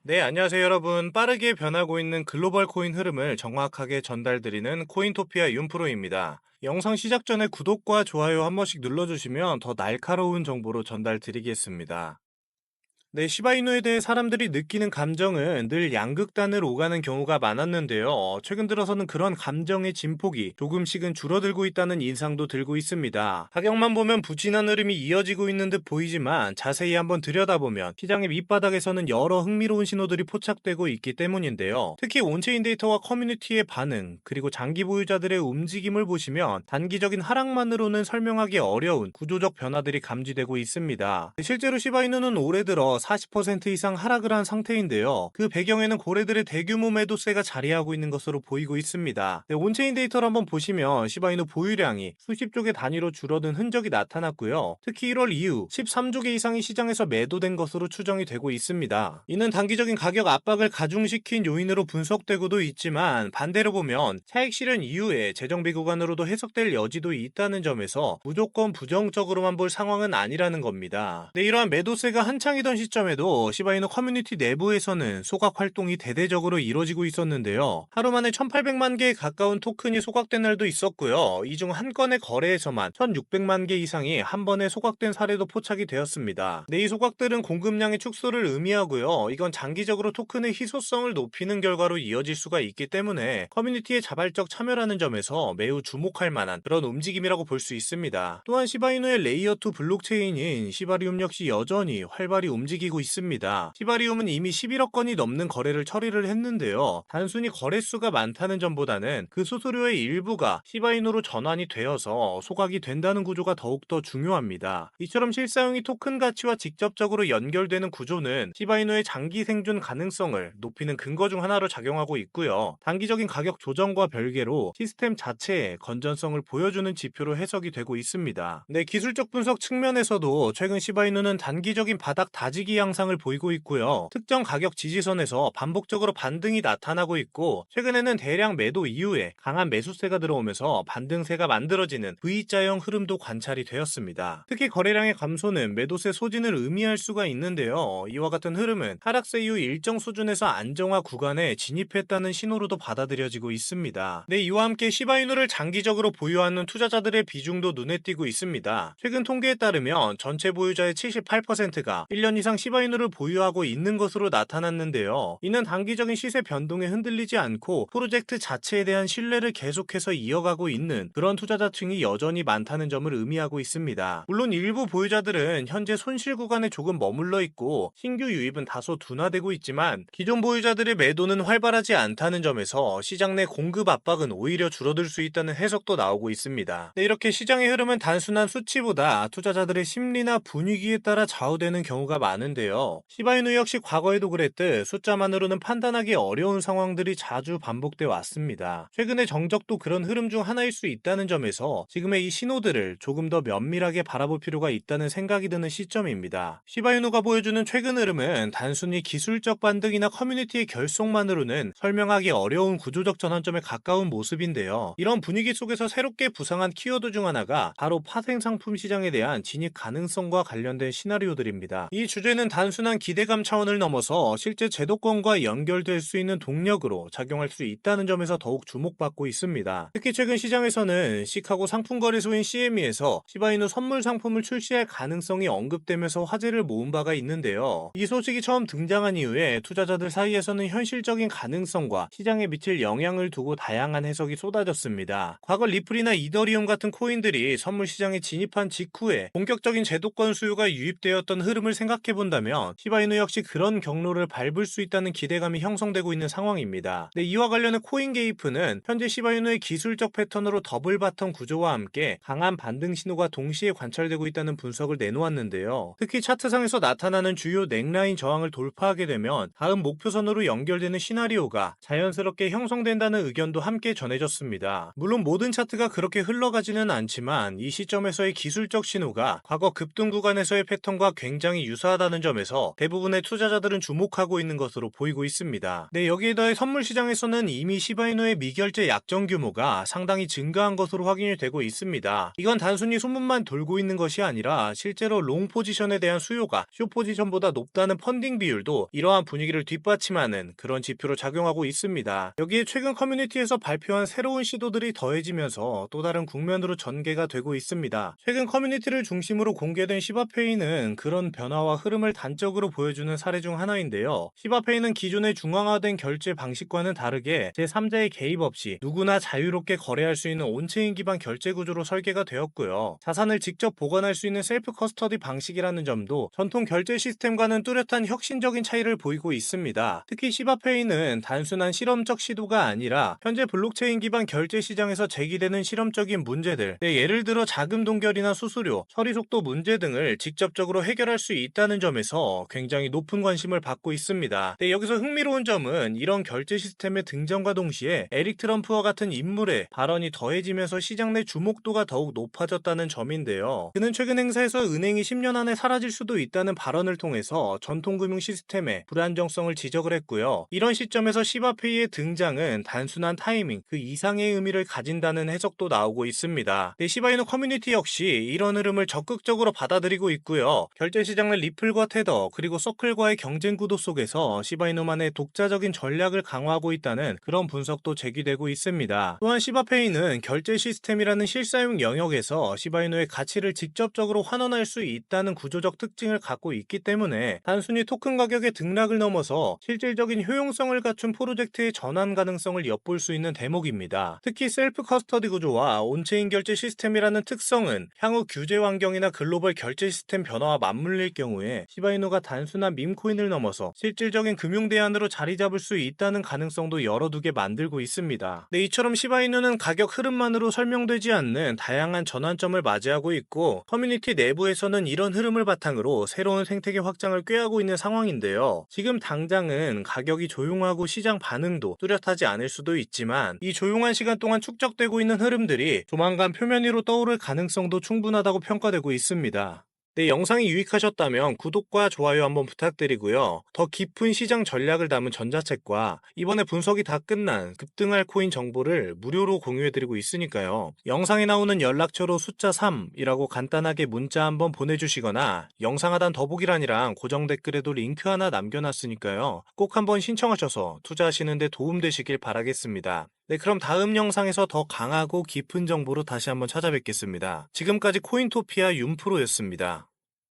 네, 안녕하세요, 여러분. 빠르게 변하고 있는 글로벌 코인 흐름을 정확하게 전달드리는 코인토피아 윤프로입니다. 영상 시작 전에 구독과 좋아요 한 번씩 눌러주시면 더 날카로운 정보로 전달드리겠습니다. 네, 시바이누에 대해 사람들이 느끼는 감정은 늘 양극단을 오가는 경우가 많았는데요. 최근 들어서는 그런 감정의 진폭이 조금씩은 줄어들고 있다는 인상도 들고 있습니다. 가격만 보면 부진한 흐름이 이어지고 있는 듯 보이지만 자세히 한번 들여다보면 시장의 밑바닥에서는 여러 흥미로운 신호들이 포착되고 있기 때문인데요. 특히 온체인 데이터와 커뮤니티의 반응, 그리고 장기 보유자들의 움직임을 보시면 단기적인 하락만으로는 설명하기 어려운 구조적 변화들이 감지되고 있습니다. 실제로 시바이누는 올해 들어 40% 이상 하락을 한 상태인데요. 그 배경에는 고래들의 대규모 매도세가 자리하고 있는 것으로 보이고 있습니다. 네, 온체인 데이터를 한번 보시면 시바이누 보유량이 수십조 개 단위로 줄어든 흔적이 나타났고요. 특히 1월 이후 13조 개 이상이 시장에서 매도된 것으로 추정이 되고 있습니다. 이는 단기적인 가격 압박을 가중시킨 요인으로 분석되고도 있지만 반대로 보면 차익 실현 이후에 재정비 구간으로도 해석될 여지도 있다는 점에서 무조건 부정적으로만 볼 상황은 아니라는 겁니다. 네, 이러한 매도세가 한창이던 시점에도 시바이누 커뮤니티 내부에서는 소각 활동이 대대적으로 이뤄지고 있었는데요. 하루 만에 1800만 개에 가까운 토큰이 소각된 날도 있었고요. 이 중 한 건의 거래에서만 1600만 개 이상이 한 번에 소각된 사례도 포착이 되었습니다. 네, 이 소각들은 공급량의 축소를 의미하고요. 이건 장기적으로 토큰의 희소성을 높이는 결과로 이어질 수가 있기 때문에 커뮤니티에 자발적 참여라는 점에서 매우 주목할 만한 그런 움직임이라고 볼 수 있습니다. 또한 시바이누의 레이어2 블록체인인 시바리움 역시 여전히 활발히 움직이고 있습니다. 시바리움은 이미 11억 건이 넘는 거래를 처리를 했는데요. 단순히 거래수가 많다는 점보다는 그 수수료의 일부가 시바이누로 전환이 되어서 소각이 된다는 구조가 더욱더 중요합니다. 이처럼 실사용이 토큰 가치와 직접적으로 연결되는 구조는 시바이누의 장기 생존 가능성을 높이는 근거 중 하나로 작용하고 있고요. 단기적인 가격 조정과 별개로 시스템 자체의 건전성을 보여주는 지표로 해석이 되고 있습니다. 네, 기술적 분석 측면에서도 최근 시바이누는 단기적인 바닥 다지기 양상을 보이고 있고요. 특정 가격 지지선에서 반복적으로 반등이 나타나고 있고 최근에는 대량 매도 이후에 강한 매수세가 들어오면서 반등세가 만들어지는 V자형 흐름도 관찰이 되었습니다. 특히 거래량의 감소는 매도세 소진을 의미할 수가 있는데요. 이와 같은 흐름은 하락세 이후 일정 수준에서 안정화 구간에 진입했다는 신호로도 받아들여지고 있습니다. 네, 이와 함께 시바이누를 장기적으로 보유하는 투자자들의 비중도 눈에 띄고 있습니다. 최근 통계에 따르면 전체 보유자의 78%가 1년 이상 시바이누를 보유하고 있는 것으로 나타났는데요. 이는 단기적인 시세 변동에 흔들리지 않고 프로젝트 자체에 대한 신뢰를 계속해서 이어가고 있는 그런 투자자층이 여전히 많다는 점을 의미하고 있습니다. 물론 일부 보유자들은 현재 손실 구간에 조금 머물러 있고 신규 유입은 다소 둔화되고 있지만 기존 보유자들의 매도는 활발하지 않다는 점에서 시장 내 공급 압박은 오히려 줄어들 수 있다는 해석도 나오고 있습니다. 네, 이렇게 시장의 흐름은 단순한 수치보다 투자자들의 심리나 분위기에 따라 좌우되는 경우가 많은데요. 시바이누 역시 과거에도 그랬듯 숫자만으로는 판단하기 어려운 상황들이 자주 반복돼 왔습니다. 최근의 정적도 그런 흐름 중 하나일 수 있다는 점에서 지금의 이 신호들을 조금 더 면밀하게 바라볼 필요가 있다는 생각이 드는 시점입니다. 시바이누가 보여주는 최근 흐름은 단순히 기술적 반등이나 커뮤니티의 결속만으로는 설명하기 어려운 구조적 전환점에 가까운 모습인데요. 이런 분위기 속에서 새롭게 부상한 키워드 중 하나가 바로 파생상품 시장에 대한 진입 가능성과 관련된 시나리오들입니다. 이 주제는 단순한 기대감 차원을 넘어서 실제 제도권과 연결될 수 있는 동력으로 작용할 수 있다는 점에서 더욱 주목받고 있습니다. 특히 최근 시장에서는 시카고 상품거래소인 CME에서 시바이누 선물 상품을 출시할 가능성이 언급되면서 화제를 모은 바가 있는데요. 이 소식이 처음 등장한 이후에 투자자들 사이에서는 현실적인 가능성과 시장에 미칠 영향을 두고 다양한 해석이 쏟아졌습니다. 과거 리플이나 이더리움 같은 코인들이 선물 시장에 진입한 직후에 본격적인 제도권 수요가 유입되었던 흐름을 생각해본다면 시바이누 역시 그런 경로를 밟을 수 있다는 기대감이 형성되고 있는 상황입니다. 네, 이와 관련해 코인게이프는 현재 시바이누의 기술적 패턴으로 더블 바텀 구조와 함께 강한 반등 신호가 동시에 관찰되고 있다는 분석을 내놓았는데요. 특히 차트상에서 나타나는 주요 넥라인 저항을 돌파하게 되면 다음 목표선으로 연결되는 시나리오가 자연스럽게 형성된다는 의견도 함께 전해졌습니다. 물론 모든 차트가 그렇게 흘러가지는 않지만 이 시점에서의 기술적 신호가 과거 급등 구간에서의 패턴과 굉장히 유사하다는 있다는 점에서 대부분의 투자자들은 주목하고 있는 것으로 보이고 있습니다. 네, 여기에 더해 선물 시장에서는 이미 시바이누의 미결제 약정 규모가 상당히 증가한 것으로 확인이 되고 있습니다. 이건 단순히 소문만 돌고 있는 것이 아니라 실제로 롱 포지션에 대한 수요가 숏 포지션보다 높다는 펀딩 비율도 이러한 분위기를 뒷받침하는 그런 지표로 작용하고 있습니다. 여기에 최근 커뮤니티에서 발표한 새로운 시도들이 더해지면서 또 다른 국면으로 전개가 되고 있습니다. 최근 커뮤니티를 중심으로 공개된 시바페이는 그런 변화와 흐름을 단적으로 보여주는 사례 중 하나인데요. 시바페이는 기존의 중앙화된 결제 방식과는 다르게 제3자의 개입 없이 누구나 자유롭게 거래할 수 있는 온체인 기반 결제 구조로 설계가 되었고요. 자산을 직접 보관할 수 있는 셀프 커스터디 방식이라는 점도 전통 결제 시스템과는 뚜렷한 혁신적인 차이를 보이고 있습니다. 특히 시바페이는 단순한 실험적 시도가 아니라 현재 블록체인 기반 결제 시장에서 제기되는 실험적인 문제들, 예를 들어 자금 동결이나 수수료, 처리 속도 문제 등을 직접적으로 해결할 수 있다는 점에서 굉장히 높은 관심을 받고 있습니다. 여기서 흥미로운 점은 이런 결제 시스템의 등장과 동시에 에릭 트럼프와 같은 인물의 발언이 더해지면서 시장 내 주목도가 더욱 높아졌다는 점인데요. 그는 최근 행사에서 은행이 10년 안에 사라질 수도 있다는 발언을 통해서 전통금융 시스템의 불안정성을 지적을 했고요. 이런 시점에서 시바페이의 등장은 단순한 타이밍, 그 이상의 의미를 가진다는 해석도 나오고 있습니다. 시바이누 커뮤니티 역시 이런 흐름을 적극적으로 받아들이고 있고요. 결제 시장 내 리플과 테더, 그리고 서클과의 경쟁 구도 속에서 시바이누만의 독자적인 전략을 강화하고 있다는 그런 분석도 제기되고 있습니다. 또한 시바페이는 결제 시스템이라는 실사용 영역에서 시바이누의 가치를 직접적으로 환원할 수 있다는 구조적 특징을 갖고 있기 때문에 단순히 토큰 가격의 등락을 넘어서 실질적인 효용성을 갖춘 프로젝트의 전환 가능성을 엿볼 수 있는 대목입니다. 특히 셀프 커스터디 구조와 온체인 결제 시스템이라는 특성은 향후 규제 환경이나 글로벌 결제 시스템 변화와 맞물릴 경우에 시바이누가 단순한 밈코인을 넘어서 실질적인 금융 대안으로 자리 잡을 수 있다는 가능성도 열어두게 만들고 있습니다. 이처럼 시바이누는 가격 흐름만으로 설명되지 않는 다양한 전환점을 맞이하고 있고, 커뮤니티 내부에서는 이런 흐름을 바탕으로 새로운 생태계 확장을 꾀하고 있는 상황인데요. 지금 당장은 가격이 조용하고 시장 반응도 뚜렷하지 않을 수도 있지만 이 조용한 시간 동안 축적되고 있는 흐름들이 조만간 표면 위로 떠오를 가능성도 충분하다고 평가되고 있습니다. 영상이 유익하셨다면 구독과 좋아요 한번 부탁드리고요. 더 깊은 시장 전략을 담은 전자책과 이번에 분석이 다 끝난 급등할 코인 정보를 무료로 공유해드리고 있으니까요. 영상에 나오는 연락처로 숫자 3이라고 간단하게 문자 한번 보내주시거나 영상 하단 더보기란이랑 고정 댓글에도 링크 하나 남겨놨으니까요. 꼭 한번 신청하셔서 투자하시는 데 도움되시길 바라겠습니다. 그럼 다음 영상에서 더 강하고 깊은 정보로 다시 한번 찾아뵙겠습니다. 지금까지 코인토피아 윤프로였습니다.